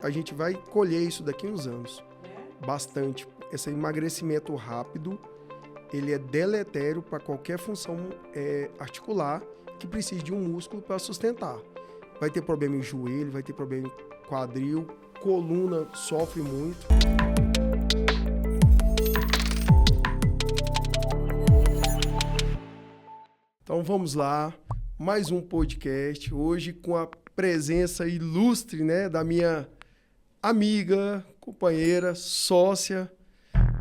A gente vai colher isso daqui a uns anos. Bastante. Esse emagrecimento rápido, ele é deletério para qualquer função articular que precise de um músculo para sustentar. Vai ter problema em joelho, vai ter problema em quadril, coluna sofre muito. Então vamos lá, mais um podcast, hoje com a presença ilustre, né, da minha amiga, companheira, sócia,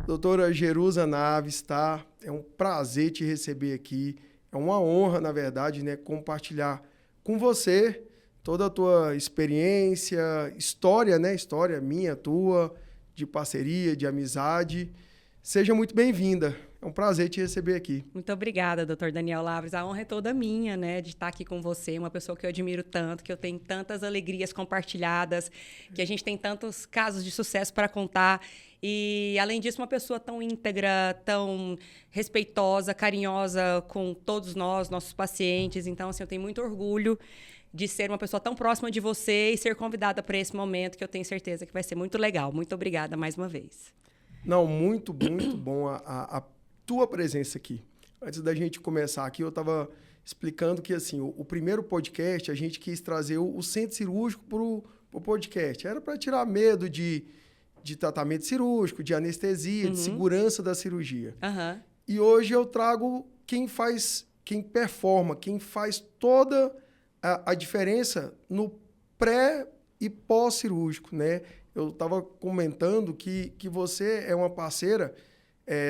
doutora Jerusa Naves, tá? É um prazer te receber aqui, é uma honra, na verdade, né, compartilhar com você toda a tua experiência, história, né, história minha, tua, de parceria, de amizade. Seja muito bem-vinda. É um prazer te receber aqui. Muito obrigada, doutor Daniel Lavres. A honra é toda minha, né, de estar aqui com você, uma pessoa que eu admiro tanto, que eu tenho tantas alegrias compartilhadas, que a gente tem tantos casos de sucesso para contar. E, além disso, uma pessoa tão íntegra, tão respeitosa, carinhosa com todos nós, nossos pacientes. Então, assim, eu tenho muito orgulho de ser uma pessoa tão próxima de você e ser convidada para esse momento, que eu tenho certeza que vai ser muito legal. Muito obrigada mais uma vez. Não, muito bom a tua presença aqui. Antes da gente começar aqui, eu estava explicando que assim, o primeiro podcast, a gente quis trazer o centro cirúrgico para o podcast. Era para tirar medo de tratamento cirúrgico, de anestesia, de segurança da cirurgia. E hoje eu trago quem performa, quem faz toda a diferença no pré e pós-cirúrgico, né? Eu estava comentando que você é uma parceira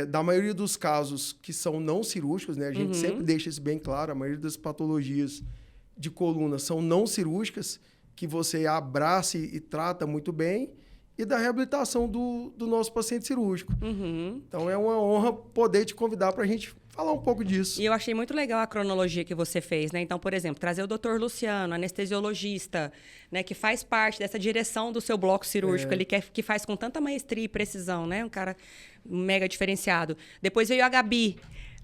da maioria dos casos que são não cirúrgicos, né? A gente sempre deixa isso bem claro, a maioria das patologias de coluna são não cirúrgicas, que você abraça e trata muito bem, e da reabilitação do nosso paciente cirúrgico. Então, é uma honra poder te convidar para a gente falar um pouco disso. E eu achei muito legal a cronologia que você fez, né? Então, por exemplo, trazer o Dr. Luciano, anestesiologista, né, que faz parte dessa direção do seu bloco cirúrgico, ele que faz com tanta maestria e precisão, né? Um cara mega diferenciado. Depois veio a Gabi,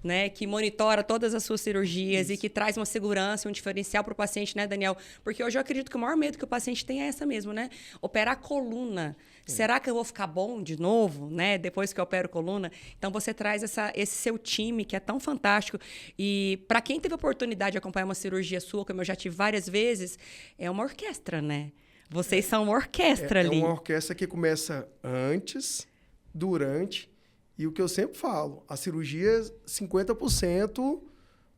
né, que monitora todas as suas cirurgias e que traz uma segurança, um diferencial para o paciente, né, Daniel? Porque hoje eu acredito que o maior medo que o paciente tem é essa mesmo, né? Operar a coluna. Será que eu vou ficar bom de novo, né, depois que eu opero coluna? Então, você traz esse seu time, que é tão fantástico. E para quem teve a oportunidade de acompanhar uma cirurgia sua, como eu já tive várias vezes, é uma orquestra, né? Vocês são uma orquestra ali. É uma orquestra que começa antes, durante, e o que eu sempre falo, a cirurgia é 50%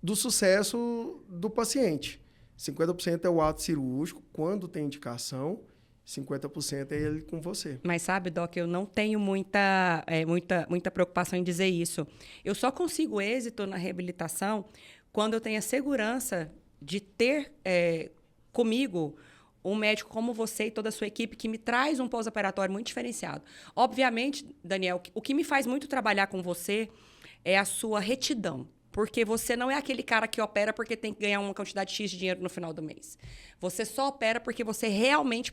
do sucesso do paciente. 50% é o ato cirúrgico, quando tem indicação, 50% é ele com você. Mas sabe, Doc, eu não tenho muita preocupação em dizer isso. Eu só consigo êxito na reabilitação quando eu tenho a segurança de ter comigo um médico como você e toda a sua equipe que me traz um pós-operatório muito diferenciado. Obviamente, Daniel, o que me faz muito trabalhar com você é a sua retidão. Porque você não é aquele cara que opera porque tem que ganhar uma quantidade X de dinheiro no final do mês. Você só opera porque você realmente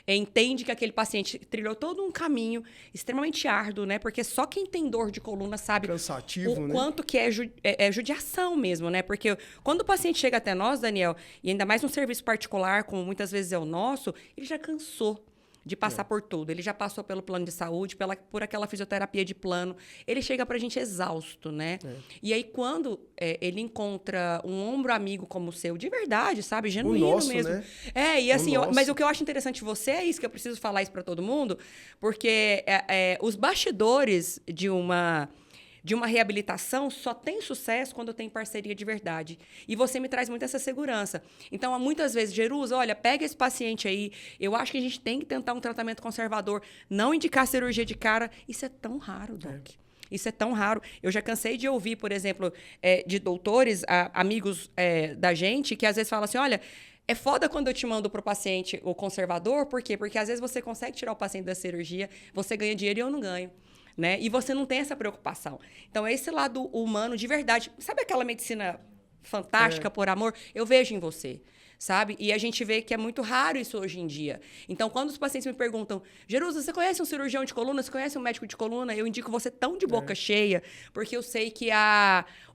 entende que aquele paciente trilhou todo um caminho extremamente árduo, né? Porque só quem tem dor de coluna sabe cansativo, o né? quanto que é judiação mesmo, né? Porque quando o paciente chega até nós, Daniel, e ainda mais num serviço particular, como muitas vezes é o nosso, ele já cansou de passar por tudo. Ele já passou pelo plano de saúde, por aquela fisioterapia de plano. Ele chega pra gente exausto, né? E aí, quando ele encontra um ombro amigo como o seu, de verdade, sabe? Genuíno o nosso, mesmo. Né? E assim, mas o que eu acho interessante de você é isso, que eu preciso falar isso pra todo mundo, porque os bastidores de uma reabilitação só tem sucesso quando tem parceria de verdade. E você me traz muito essa segurança. Então, muitas vezes, Jerusa, olha, pega esse paciente aí, eu acho que a gente tem que tentar um tratamento conservador, não indicar cirurgia de cara. Isso é tão raro, Doc. Isso é tão raro. Eu já cansei de ouvir, por exemplo, de doutores, amigos da gente, que às vezes falam assim, olha, é foda quando eu te mando pro paciente o conservador, por quê? Porque às vezes você consegue tirar o paciente da cirurgia, você ganha dinheiro e eu não ganho. Né? E você não tem essa preocupação. Então, esse lado humano de verdade. Sabe aquela medicina fantástica por amor? Eu vejo em você. sabe? E a gente vê que é muito raro isso hoje em dia. Então, quando os pacientes me perguntam, Jerusa, você conhece um cirurgião de coluna? Você conhece um médico de coluna? Eu indico você tão de boca cheia, porque eu sei que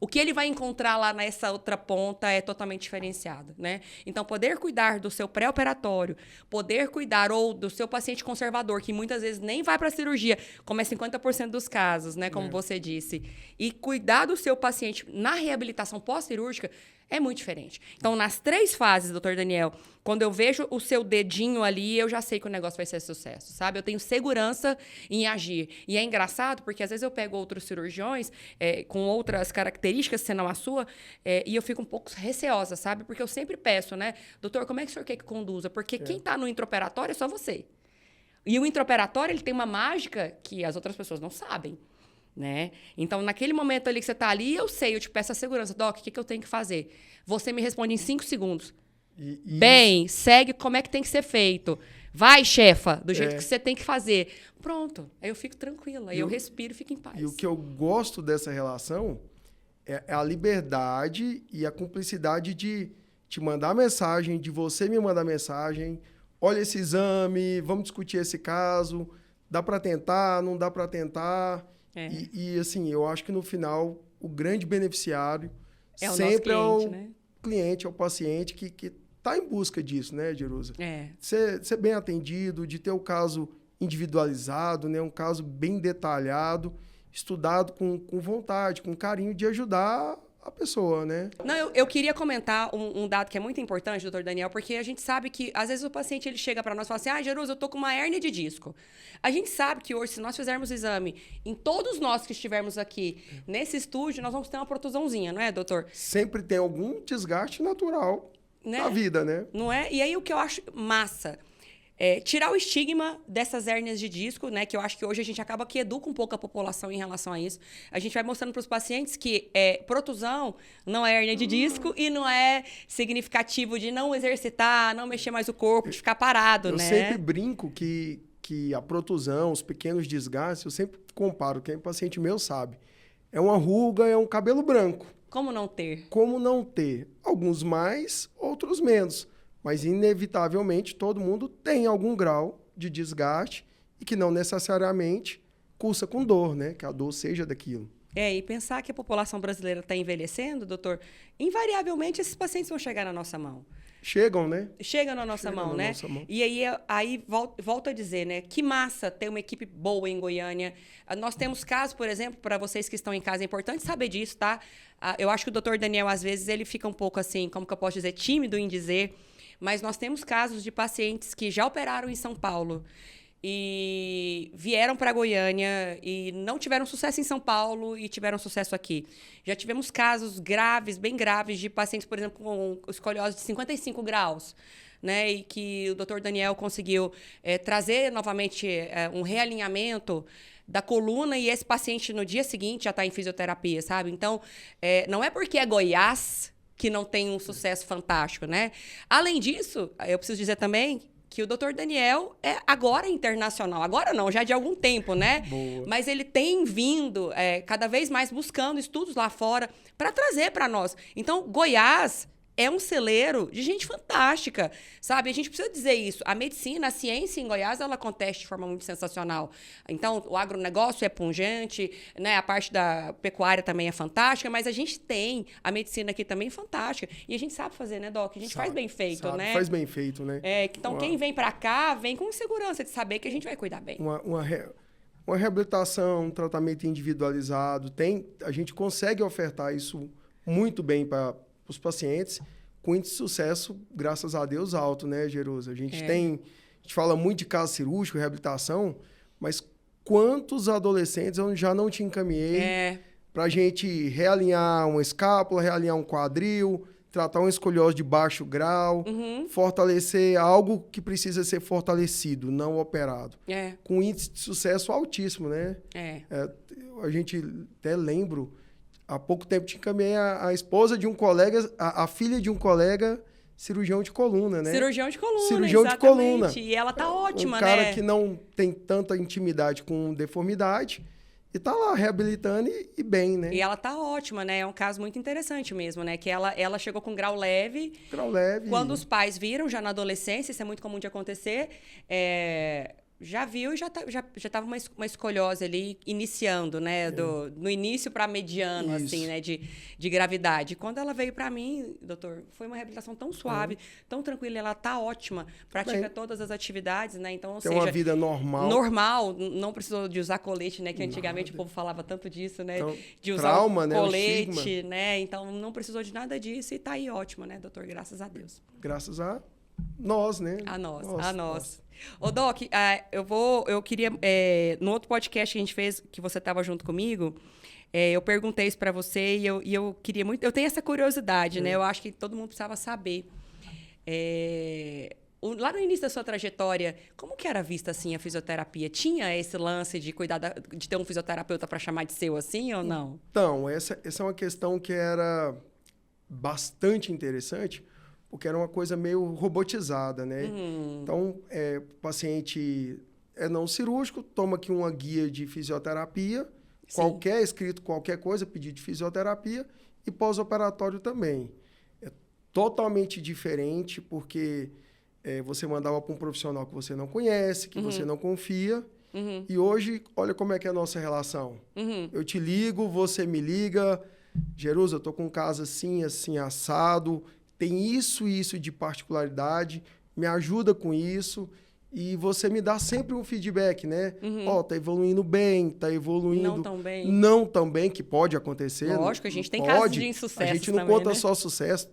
o que ele vai encontrar lá nessa outra ponta é totalmente diferenciado, né? Então, poder cuidar do seu pré-operatório, poder cuidar ou do seu paciente conservador, que muitas vezes nem vai para a cirurgia, como é 50% dos casos, né? Como você disse. E cuidar do seu paciente na reabilitação pós-cirúrgica é muito diferente. Então, nas 3 fases, doutor Daniel, quando eu vejo o seu dedinho ali, eu já sei que o negócio vai ser sucesso, sabe? Eu tenho segurança em agir. E é engraçado, porque às vezes eu pego outros cirurgiões com outras características, senão a sua, e eu fico um pouco receosa, sabe? Porque eu sempre peço, né? Doutor, como é que o senhor quer que conduza? Porque quem está no intraoperatório é só você. E o intraoperatório, ele tem uma mágica que as outras pessoas não sabem. Né? Então, naquele momento ali que você está ali, eu te peço a segurança. Doc, o que eu tenho que fazer? Você me responde em 5 segundos. Bem, segue como é que tem que ser feito. Vai, chefa, do jeito que você tem que fazer. Pronto, aí eu fico tranquila, aí eu respiro e fico em paz. E o que eu gosto dessa relação é a liberdade e a cumplicidade de te mandar mensagem, de você me mandar mensagem. Olha esse exame, vamos discutir esse caso. Dá para tentar, não dá para tentar... E, assim, eu acho que no final, o grande beneficiário sempre é o cliente, é o paciente que está em busca disso, né, Jerusa? Ser bem atendido, de ter o caso individualizado, né, um caso bem detalhado, estudado com vontade, com carinho de ajudar a pessoa, né? Não, eu queria comentar um dado que é muito importante, doutor Daniel, porque a gente sabe que, às vezes, o paciente ele chega para nós e fala assim, Jerusa, eu tô com uma hérnia de disco. A gente sabe que hoje, se nós fizermos o exame, em todos nós que estivermos aqui nesse estúdio, nós vamos ter uma protusãozinha, não é, doutor? Sempre tem algum desgaste natural na vida, né? Não é? E aí, o que eu acho massa... tirar o estigma dessas hérnias de disco, né? Que eu acho que hoje a gente acaba que educa um pouco a população em relação a isso. A gente vai mostrando para os pacientes que protusão não é hérnia de disco e não é significativo de não exercitar, não mexer mais o corpo, de ficar parado, né? Eu sempre brinco que a protusão, os pequenos desgastes, eu sempre comparo, quem é paciente meu sabe. É uma ruga, é um cabelo branco. Como não ter? Como não ter? Alguns mais, outros menos. Mas, inevitavelmente, todo mundo tem algum grau de desgaste e que não necessariamente cursa com dor, né? Que a dor seja daquilo. E pensar que a população brasileira está envelhecendo, doutor, invariavelmente esses pacientes vão chegar na nossa mão. Chegam, né? Chegam na nossa mão, né? E aí volto a dizer, né? Que massa ter uma equipe boa em Goiânia. Nós temos casos, por exemplo, para vocês que estão em casa, é importante saber disso, tá? Eu acho que o doutor Daniel, às vezes, ele fica um pouco assim, como que eu posso dizer, tímido em dizer... Mas nós temos casos de pacientes que já operaram em São Paulo e vieram para Goiânia e não tiveram sucesso em São Paulo e tiveram sucesso aqui. Já tivemos casos graves, bem graves, de pacientes, por exemplo, com escoliose de 55 graus, né? E que o doutor Daniel conseguiu trazer novamente um realinhamento da coluna e esse paciente no dia seguinte já está em fisioterapia, sabe? Então, não é porque é Goiás que não tem um sucesso fantástico, né? Além disso, eu preciso dizer também que o Dr. Daniel é agora internacional. Agora não, já de algum tempo, né? Boa. Mas ele tem vindo cada vez mais buscando estudos lá fora para trazer para nós. Então, Goiás é um celeiro de gente fantástica, sabe? A gente precisa dizer isso. A medicina, a ciência em Goiás, ela acontece de forma muito sensacional. Então, o agronegócio é pungente, né? A parte da pecuária também é fantástica, mas a gente tem a medicina aqui também fantástica. E a gente sabe fazer, né, Doc? A gente faz bem feito, né? Faz bem feito, né? Então, quem vem para cá, vem com segurança de saber que a gente vai cuidar bem. Uma reabilitação, um tratamento individualizado, a gente consegue ofertar isso muito bem para os pacientes, com índice de sucesso, graças a Deus, alto, né, Jerusa? A gente fala muito de caso cirúrgico, reabilitação, mas quantos adolescentes eu já não te encaminhei para a gente realinhar uma escápula, realinhar um quadril, tratar uma escoliose de baixo grau, fortalecer algo que precisa ser fortalecido, não operado. Com índice de sucesso altíssimo, né? A gente até lembro... Há pouco tempo te encaminhei a esposa de um colega, a filha de um colega, cirurgião de coluna, né? Cirurgião de coluna, cirurgião de coluna. E ela tá ótima, né? Um cara que não tem tanta intimidade com deformidade E tá lá, reabilitando e bem, né? E ela tá ótima, né? É um caso muito interessante mesmo, né? Que ela chegou com grau leve. Grau leve. Quando os pais viram, já na adolescência, isso é muito comum de acontecer, já viu e já tava uma escoliose ali iniciando, né? No início para mediano, Isso. assim, né? De gravidade. Quando ela veio para mim, doutor, foi uma reabilitação tão suave, tão tranquila. Ela tá ótima, pratica todas as atividades, né? Então, ou Tem seja, uma vida normal. Normal, não precisou de usar colete, né? Que antigamente o povo falava tanto disso, né? Então, de usar trauma, o né? colete, né? Então, não precisou de nada disso e tá aí ótima, né, doutor? Graças a Deus. Graças a nós, né? A nós. Ô, Doc, eu queria, no outro podcast que a gente fez, que você estava junto comigo, eu perguntei isso para você e eu queria muito, eu tenho essa curiosidade, né? Eu acho que todo mundo precisava saber. Lá no início da sua trajetória, como que era vista, assim, a fisioterapia? Tinha esse lance de cuidar, de ter um fisioterapeuta para chamar de seu, assim, ou não? Então, essa é uma questão que era bastante interessante, porque era uma coisa meio robotizada, né? Então, o paciente é não cirúrgico, toma aqui uma guia de fisioterapia, escrito qualquer coisa, pedido de fisioterapia, e pós-operatório também. É totalmente diferente, porque você mandava para um profissional que você não conhece, que você não confia, e hoje, olha como é que é a nossa relação. Eu te ligo, você me liga, Jerusa, eu tô com um caso assim, assim, assado, tem isso e isso de particularidade, me ajuda com isso, e você me dá sempre um feedback, né? Tá evoluindo bem, tá evoluindo... Não tão bem. Não tão bem, que pode acontecer. Lógico, a gente tem casos de insucesso. A gente não também, conta né? só sucesso,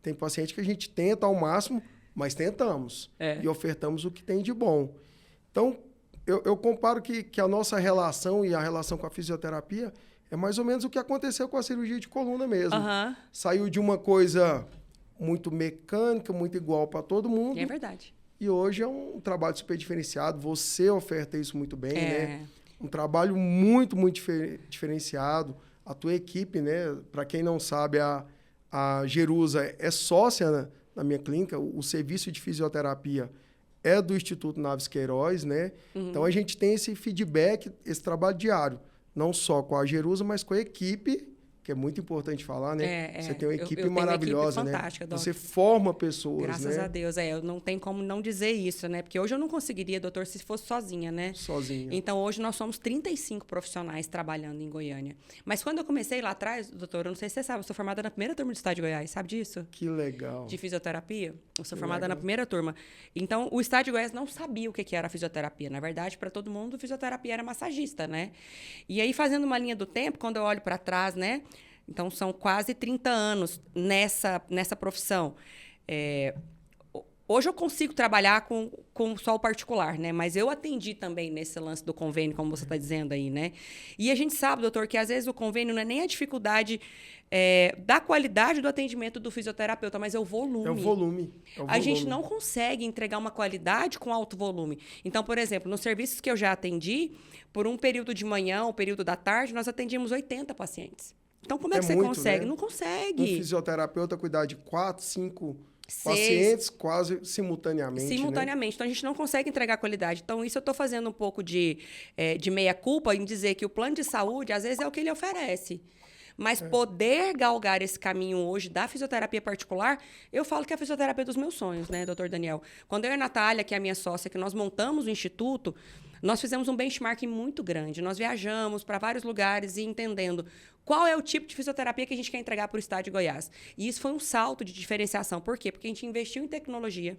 tem paciente que a gente tenta ao máximo, mas tentamos. E ofertamos o que tem de bom. Então, eu comparo que a nossa relação e a relação com a fisioterapia é mais ou menos o que aconteceu com a cirurgia de coluna mesmo. Saiu de uma coisa muito mecânica, muito igual para todo mundo. É verdade. E hoje é um trabalho super diferenciado. Você oferta isso muito bem, né? Um trabalho muito, muito diferenciado. A tua equipe, né? Para quem não sabe, a Jerusa é sócia na minha clínica. O serviço de fisioterapia é do Instituto Naves Queiroz, né? Então, a gente tem esse feedback, esse trabalho diário. Não só com a Jerusa, mas com a equipe, que é muito importante falar, né? Você tem uma equipe maravilhosa, uma equipe fantástica, né? Doc. Você forma pessoas, Graças a Deus, eu não tenho como não dizer isso, né? Porque hoje eu não conseguiria, doutor, se fosse sozinha, né? Sozinha. Então, hoje nós somos 35 profissionais trabalhando em Goiânia. Mas quando eu comecei lá atrás, doutor, eu não sei se você sabe, eu sou formada na primeira turma do Estado de Goiás, sabe disso? Que legal. De fisioterapia. Eu sou formada na primeira turma. Então, o Estado de Goiás não sabia o que era fisioterapia. Na verdade, para todo mundo, fisioterapia era massagista, né? E aí, fazendo uma linha do tempo, quando eu olho para trás, né? Então, são quase 30 anos nessa profissão. Hoje eu consigo trabalhar com só o particular, né? Mas eu atendi também nesse lance do convênio, como você está dizendo aí, né? E a gente sabe, doutor, que às vezes o convênio não é nem a dificuldade da qualidade do atendimento do fisioterapeuta, mas é o volume. É o volume. A gente não consegue entregar uma qualidade com alto volume. Então, por exemplo, nos serviços que eu já atendi, por um período de manhã ou período da tarde, nós atendíamos 80 pacientes. Então, como é que você muito, consegue? Né? Não consegue. Um fisioterapeuta cuidar de 4, 5 pacientes quase simultaneamente. Simultaneamente. Né? Então, a gente não consegue entregar qualidade. Então, isso eu estou fazendo um pouco de meia-culpa em dizer que o plano de saúde, às vezes, é o que ele oferece. Mas poder galgar esse caminho hoje da fisioterapia particular, eu falo que é a fisioterapia dos meus sonhos, né, doutor Daniel? Quando eu e a Natália, que é a minha sócia, que nós montamos o instituto, nós fizemos um benchmarking muito grande. Nós viajamos para vários lugares e entendendo qual é o tipo de fisioterapia que a gente quer entregar para o estado de Goiás. E isso foi um salto de diferenciação. Por quê? Porque a gente investiu em tecnologia,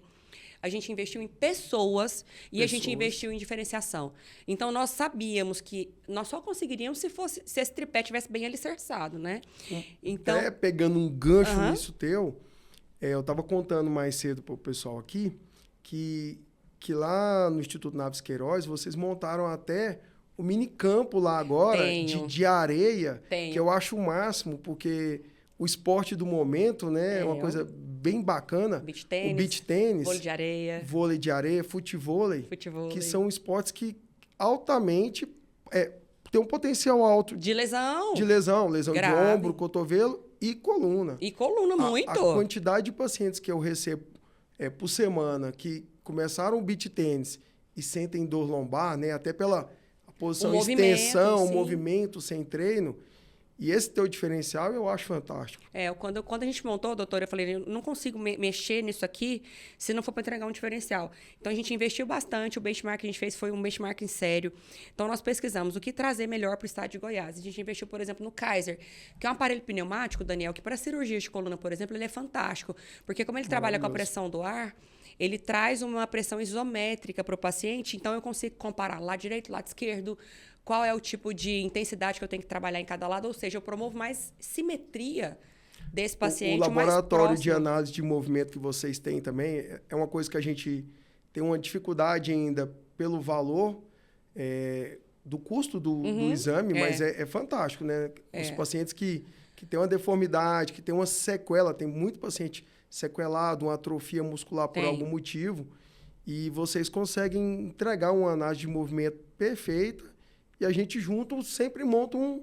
a gente investiu em pessoas e a gente investiu em diferenciação. Então, nós sabíamos que nós só conseguiríamos se esse tripé tivesse bem alicerçado, né? Então, pegando um gancho nisso teu, eu estava contando mais cedo para o pessoal aqui que lá no Instituto Naves Queiroz, vocês montaram até o minicampo lá agora de areia, que eu acho o máximo, porque o esporte do momento, né, é uma coisa bem bacana. Beach tênis, o beach tênis, vôlei de areia, futevôlei, que são esportes que altamente tem um potencial alto de lesão de ombro, cotovelo e coluna. E coluna, muito. A quantidade de pacientes que eu recebo por semana que começaram o beach tênis e sentem dor lombar, né, até pela posição, extensão, movimento sem treino. E esse teu diferencial eu acho fantástico. Quando a gente montou, doutor, eu falei, eu não consigo mexer nisso aqui se não for para entregar um diferencial. Então, a gente investiu bastante, o benchmark que a gente fez foi um benchmarking sério. Então, nós pesquisamos o que trazer melhor para o estado de Goiás. A gente investiu, por exemplo, no Kaiser, que é um aparelho pneumático, Daniel, que para cirurgias de coluna, por exemplo, ele é fantástico. Porque como ele trabalha com a pressão do ar, ele traz uma pressão isométrica para o paciente, então eu consigo comparar lado direito, lado esquerdo, qual é o tipo de intensidade que eu tenho que trabalhar em cada lado, ou seja, eu promovo mais simetria desse paciente. O laboratório de análise de movimento que vocês têm também é uma coisa que a gente tem uma dificuldade ainda pelo valor do custo do exame, mas é fantástico, né? Os pacientes que têm uma deformidade, que têm uma sequela, tem muito paciente sequelado, uma atrofia muscular por algum motivo, e vocês conseguem entregar uma análise de movimento perfeita. E a gente junto sempre monta um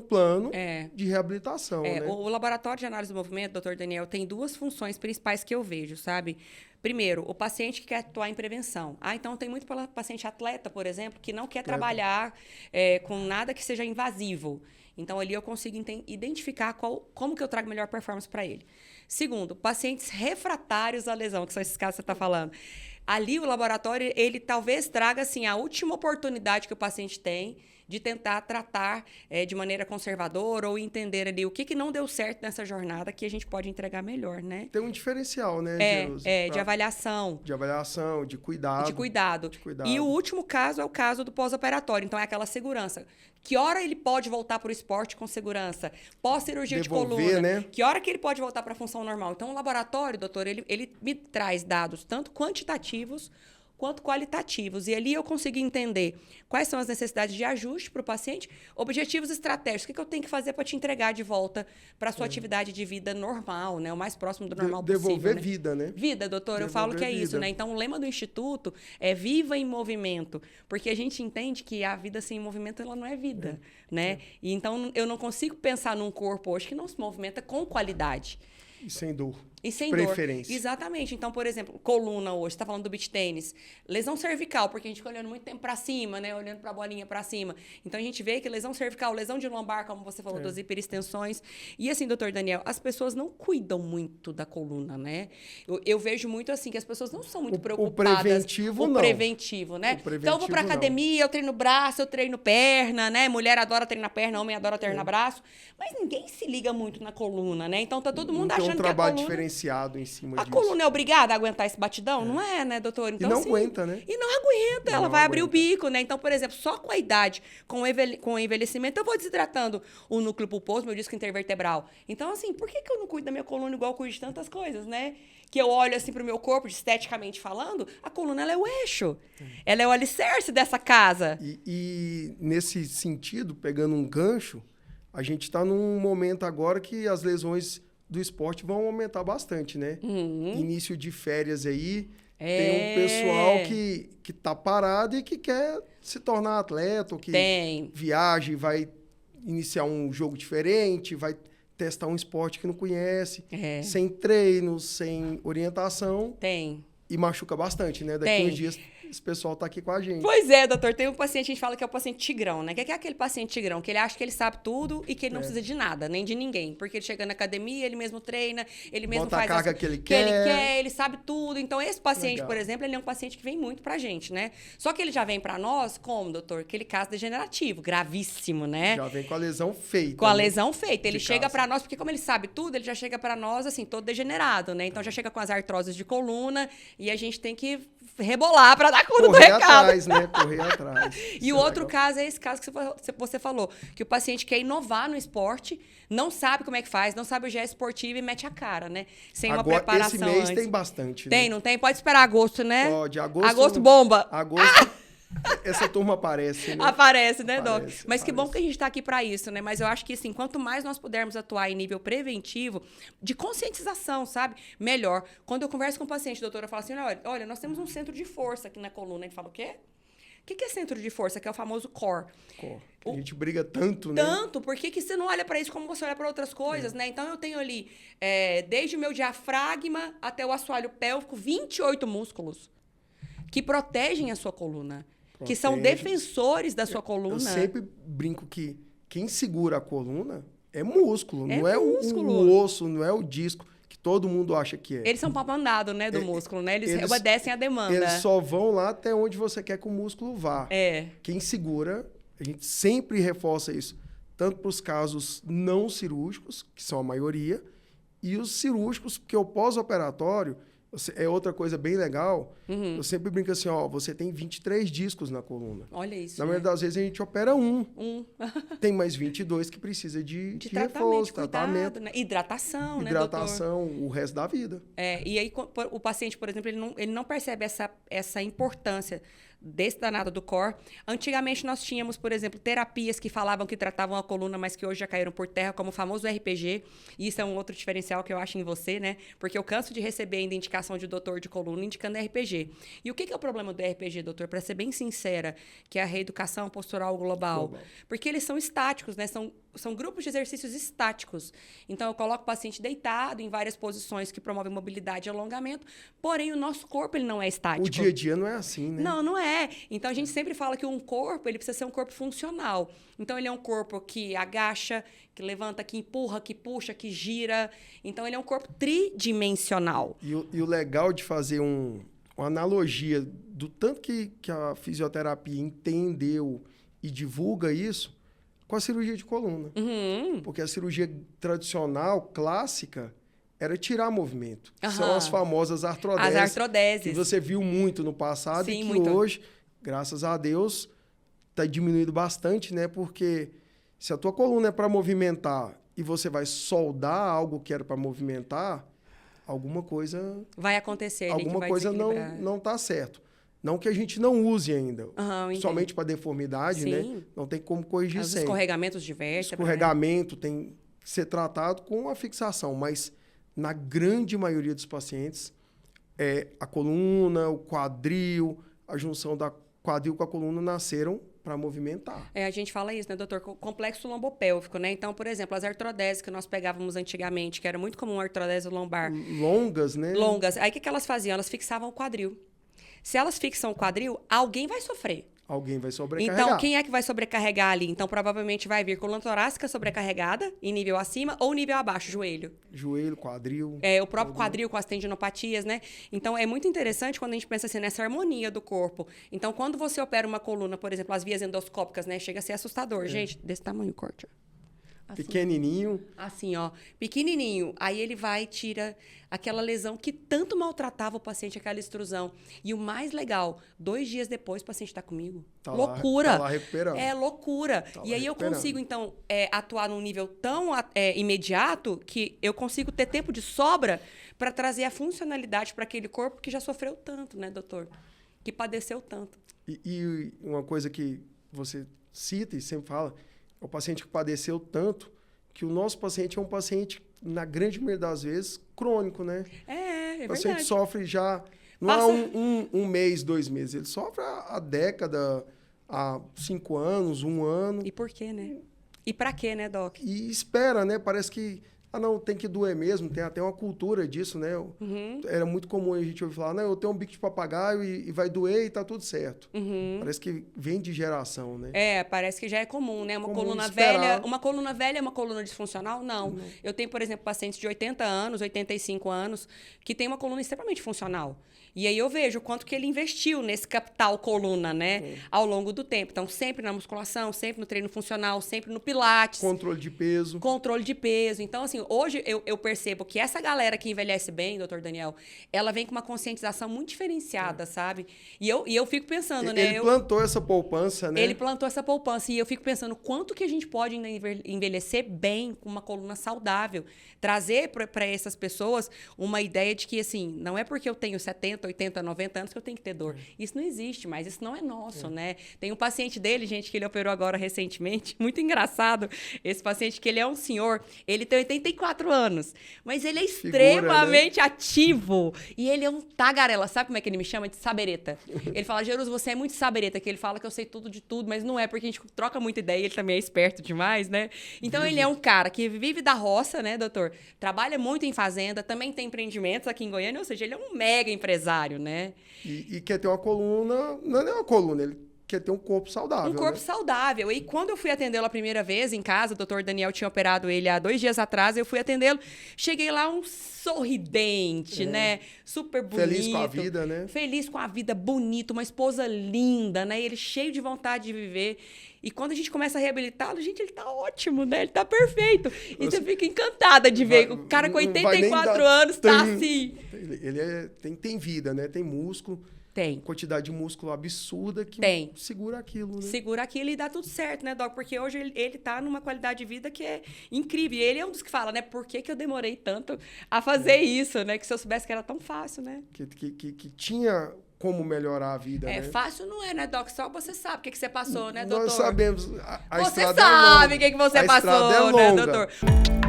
plano de reabilitação. Né? O laboratório de análise do movimento, doutor Daniel, tem duas funções principais que eu vejo, sabe? Primeiro, o paciente que quer atuar em prevenção. Então, tem muito paciente atleta, por exemplo, que não quer trabalhar com nada que seja invasivo. Então, ali eu consigo identificar como que eu trago melhor performance para ele. Segundo, pacientes refratários à lesão, que são esses casos que você está falando. Ali, o laboratório, ele talvez traga assim, a última oportunidade que o paciente tem de tentar tratar de maneira conservadora ou entender ali o que não deu certo nessa jornada que a gente pode entregar melhor, né? Tem um diferencial, né, Jerusa? De avaliação. De avaliação, de cuidado. De cuidado. E o último caso é o caso do pós-operatório. Então, é aquela segurança. Que hora ele pode voltar para o esporte com segurança? Pós-cirurgia de coluna. Né? Que hora que ele pode voltar para a função normal? Então, o laboratório, doutor, ele me traz dados tanto quantitativos quanto qualitativos. E ali eu consigo entender quais são as necessidades de ajuste para o paciente, objetivos estratégicos. O que eu tenho que fazer para te entregar de volta para a sua atividade de vida normal, né? O mais próximo do normal possível. Devolver vida, né? Vida, doutor, eu falo que é isso, né? Então, o lema do Instituto é Viva em Movimento, porque a gente entende que a vida sem movimento, ela não é vida, né? E então, eu não consigo pensar num corpo hoje que não se movimenta com qualidade. E sem dor. E sem preferência. Dor. Exatamente. Então, por exemplo, coluna hoje, você está falando do beach tênis. Lesão cervical, porque a gente fica olhando muito tempo para cima, né? Olhando para a bolinha para cima. Então, a gente vê que lesão cervical, lesão de lombar, como você falou, das hiperextensões. E assim, doutor Daniel, as pessoas não cuidam muito da coluna, né? Eu vejo muito assim, que as pessoas não são muito preocupadas. O preventivo, não. O preventivo, né? Então, eu vou para academia, eu treino braço, eu treino perna, né? Mulher adora treinar perna, homem adora treinar braço. Mas ninguém se liga muito na coluna, né? Então, tá todo mundo achando que a coluna... trabalho diferenciado em cima disso. A coluna é obrigada a aguentar esse batidão? Não é, né, doutor? Então, e não aguenta, né? E não aguenta, ela vai abrir o bico, né? Então, por exemplo, só com a idade, com o envelhecimento, eu vou desidratando o núcleo pulposo, meu disco intervertebral. Então, assim, por que eu não cuido da minha coluna igual eu cuido de tantas coisas, né? Que eu olho, assim, pro meu corpo, esteticamente falando, a coluna, ela é o eixo. Ela é o alicerce dessa casa. E nesse sentido, pegando um gancho, a gente está num momento agora que as lesões do esporte vão aumentar bastante, né? Início de férias aí, tem um pessoal que tá parado e que quer se tornar atleta, ou que viaja e vai iniciar um jogo diferente, vai testar um esporte que não conhece, sem treinos, sem orientação. E machuca bastante, né? Daqui uns dias esse pessoal tá aqui com a gente. Pois é, doutor. Tem um paciente, a gente fala que é o paciente tigrão, né? Que é aquele paciente tigrão, que ele acha que ele sabe tudo e que ele não precisa de nada, nem de ninguém. Porque ele chega na academia, ele mesmo treina, ele mesmo faz a carga que ele quer. Ele sabe tudo. Então, esse paciente, por exemplo, ele é um paciente que vem muito pra gente, né? Só que ele já vem pra nós como, doutor? Aquele caso degenerativo, gravíssimo, né? Já vem com a lesão feita. Com a lesão feita. Ele chega pra nós, porque como ele sabe tudo, ele já chega pra nós, assim, todo degenerado, né? Então, já chega com as artroses de coluna e a gente tem que rebolar para dar conta do recado. Correr atrás. E o outro caso é esse caso que você falou, que o paciente quer inovar no esporte, não sabe como é que faz, não sabe o gesto esportivo e mete a cara, né? Sem uma preparação esse mês antes. Tem bastante, né? Não tem? Pode esperar agosto, né? Pode. Agosto bomba. Essa turma aparece, né? Aparece, né, Doc? Mas que bom que a gente está aqui para isso, né? Mas eu acho que, assim, quanto mais nós pudermos atuar em nível preventivo, de conscientização, sabe? Melhor. Quando eu converso com o paciente, doutora, eu falo assim, olha, nós temos um centro de força aqui na coluna. Ele fala, o quê? O que é centro de força? Que é o famoso core. A gente briga tanto, né? Tanto, por que você não olha para isso como você olha para outras coisas, né? Então, eu tenho ali, desde o meu diafragma até o assoalho pélvico, 28 músculos que protegem a sua coluna. que são defensores da sua coluna. Eu sempre brinco que quem segura a coluna é músculo, não é músculo. O osso, não é o disco, que todo mundo acha que é. Eles são papandados, né, do músculo, né? Eles obedecem à demanda. Eles só vão lá até onde você quer que o músculo vá. Quem segura, a gente sempre reforça isso, tanto para os casos não cirúrgicos, que são a maioria, e os cirúrgicos, porque o pós-operatório é outra coisa bem legal. Eu sempre brinco assim, ó, você tem 23 discos na coluna. Olha isso. Na maioria das vezes a gente opera um. Tem mais 22 que precisa de reforço, tratamento. Né? Hidratação, né, Hidratação, o resto da vida. E aí o paciente, por exemplo, ele não percebe essa importância desse danado do core. Antigamente nós tínhamos, por exemplo, terapias que falavam que tratavam a coluna, mas que hoje já caíram por terra, como o famoso RPG. E isso é um outro diferencial que eu acho em você, né? Porque eu canso de receber ainda indicação de doutor de coluna indicando RPG. E o que é o problema do RPG, doutor? Para ser bem sincera, que é a reeducação postural global. Porque eles são estáticos, né? São grupos de exercícios estáticos. Então, eu coloco o paciente deitado em várias posições que promovem mobilidade e alongamento, porém, o nosso corpo ele não é estático. O dia a dia não é assim, né? Não é. Então, a gente sempre fala que um corpo ele precisa ser um corpo funcional. Então, ele é um corpo que agacha, que levanta, que empurra, que puxa, que gira. Então, ele é um corpo tridimensional. E o legal de fazer uma analogia do tanto que a fisioterapia entendeu e divulga isso com a cirurgia de coluna. Porque a cirurgia tradicional, clássica, era tirar movimento. São as famosas artrodeses. As artrodeses. Que você viu muito no passado. Sim, e que muito. Hoje, graças a Deus, está diminuindo bastante, né? Porque se a tua coluna é para movimentar e você vai soldar algo que era para movimentar, alguma coisa vai acontecer. Alguma coisa não está certo. Não que a gente não use ainda. Somente para deformidade, Sim. né? Não tem como corrigir Os sem. escorregamentos de vértebra. Escorregamento tem que ser tratado com a fixação, mas na grande maioria dos pacientes, a coluna, o quadril, a junção da quadril com a coluna nasceram para movimentar. A gente fala isso, né, doutor? Complexo lombopélvico, né? Então, por exemplo, as artrodeses que nós pegávamos antigamente, que era muito comum a artrodese lombar. Longas, né? Longas. Aí, o que elas faziam? Elas fixavam o quadril. Se elas fixam o quadril, alguém vai sofrer. Alguém vai sobrecarregar. Então, quem é que vai sobrecarregar ali? Então, provavelmente vai vir coluna torácica sobrecarregada, em nível acima ou nível abaixo, joelho. Joelho, quadril. O próprio quadril com as tendinopatias, né? Então, é muito interessante quando a gente pensa assim, nessa harmonia do corpo. Então, quando você opera uma coluna, por exemplo, as vias endoscópicas, né? Chega a ser assustador. Gente, desse tamanho o corte, ó. Assim, pequenininho. Assim, ó. Pequenininho. Aí ele vai e tira aquela lesão que tanto maltratava o paciente, aquela extrusão. E o mais legal, 2 dias depois o paciente está comigo. Loucura. Tá lá recuperando. É loucura. E aí eu consigo, então, atuar num nível tão imediato que eu consigo ter tempo de sobra para trazer a funcionalidade para aquele corpo que já sofreu tanto, né, doutor? Que padeceu tanto. E uma coisa que você cita e sempre fala, é o paciente que padeceu tanto que o nosso paciente é um paciente, na grande maioria das vezes, crônico, né? É verdade. O paciente sofre já, não há um mês, 2 meses, ele sofre há década, há 5 anos, 1 ano. E por quê, né? E pra quê, né, Doc? E espera, né? Parece que, não, tem que doer mesmo, tem até uma cultura disso, né? Era muito comum a gente ouvir falar, não, eu tenho um bico de papagaio e vai doer e tá tudo certo. Parece que vem de geração, né? Parece que já é comum, né? Uma coluna velha é uma coluna disfuncional? Não. Eu tenho, por exemplo, pacientes de 80 anos, 85 anos, que tem uma coluna extremamente funcional. E aí eu vejo o quanto que ele investiu nesse capital coluna, né? Ao longo do tempo. Então, sempre na musculação, sempre no treino funcional, sempre no pilates. Controle de peso. Controle de peso. Então, assim, hoje eu percebo que essa galera que envelhece bem, doutor Daniel, ela vem com uma conscientização muito diferenciada, sabe? E eu fico pensando, né? Ele plantou essa poupança, né? Ele plantou essa poupança. E eu fico pensando quanto que a gente pode ainda envelhecer bem com uma coluna saudável. Trazer para essas pessoas uma ideia de que, assim, não é porque eu tenho 70, 80, 90 anos que eu tenho que ter dor. Isso não existe mais, isso não é nosso, né? Tem um paciente dele, gente, que ele operou agora recentemente, muito engraçado, esse paciente que ele é um senhor, ele tem 84 anos, mas ele é extremamente ativo e ele é um tagarela, sabe como é que ele me chama? De sabereta. Ele fala, Jerusa, você é muito sabereta, que ele fala que eu sei tudo de tudo, mas não é, porque a gente troca muita ideia, ele também é esperto demais, né? Então, ele é um cara que vive da roça, né, doutor? Trabalha muito em fazenda, também tem empreendimentos aqui em Goiânia, ou seja, ele é um mega empresário, né? E quer ter uma coluna, não é uma coluna, ele quer ter um corpo saudável. Um corpo saudável. E quando eu fui atendê-lo a primeira vez em casa, o doutor Daniel tinha operado ele há 2 dias atrás, eu fui atendê-lo. Cheguei lá um sorridente, né? Super bonito. Feliz com a vida, né? Feliz com a vida, bonito, uma esposa linda, né? Ele cheio de vontade de viver. E quando a gente começa a reabilitá-lo, gente, ele tá ótimo, né? Ele tá perfeito. E você fica encantada de ver. O cara com 84 anos tá assim. Ele tem vida, né? Tem músculo. Tem. Quantidade de músculo absurda que segura aquilo, né? Segura aquilo e dá tudo certo, né, Doc? Porque hoje ele tá numa qualidade de vida que é incrível. E ele é um dos que fala, né? Por que eu demorei tanto a fazer isso, né? Que se eu soubesse que era tão fácil, né? Que tinha como melhorar a vida, né? Fácil não é, né, Doc? Só você sabe o que você passou, né, doutor? Nós sabemos. A você estrada sabe é o que você a passou, estrada é né, longa. doutor?